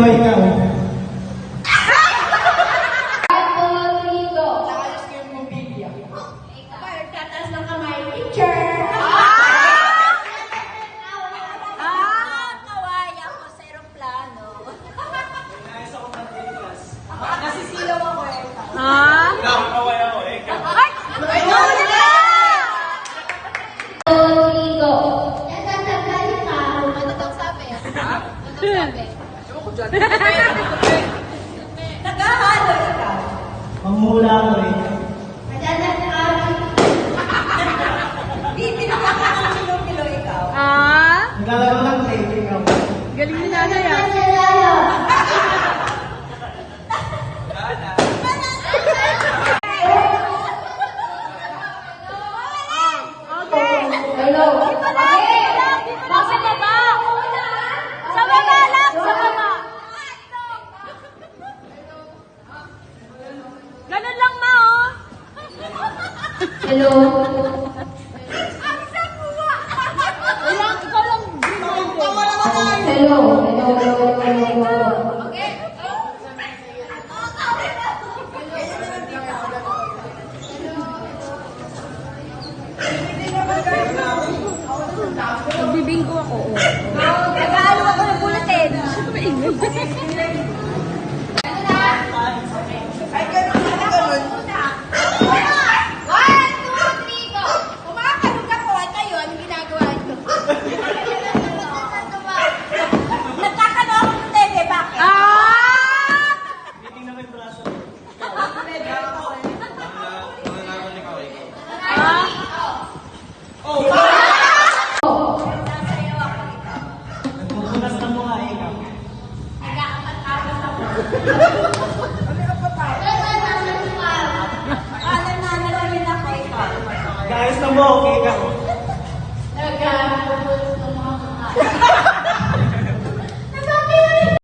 ba ikaw? Naghahalo ikaw. Mamula ko eh. Hindi nakakang kilo-kilo ikaw. Naglalaro ng play ikaw. Galing ni nanay ah. Hello. Nasa baba. Sa baba lang, sa baba. Ganun lang ma oh. Hello. Ilang, ikaw lang. Hello. Hello. Nagbibingko ako. Nag-aalo ako ng bulletin. Ay, ganun na ganun. 1, 2, 3, go! Kumakalog ako at kayo, anong ginagawa nyo? Nagkakano ako ng tete, bakit? Meeting naman yung braso. Nagpupunas ng mukha ikaw. Alam na, nalamin ako ikaw. Guys, na mo, okay ikaw.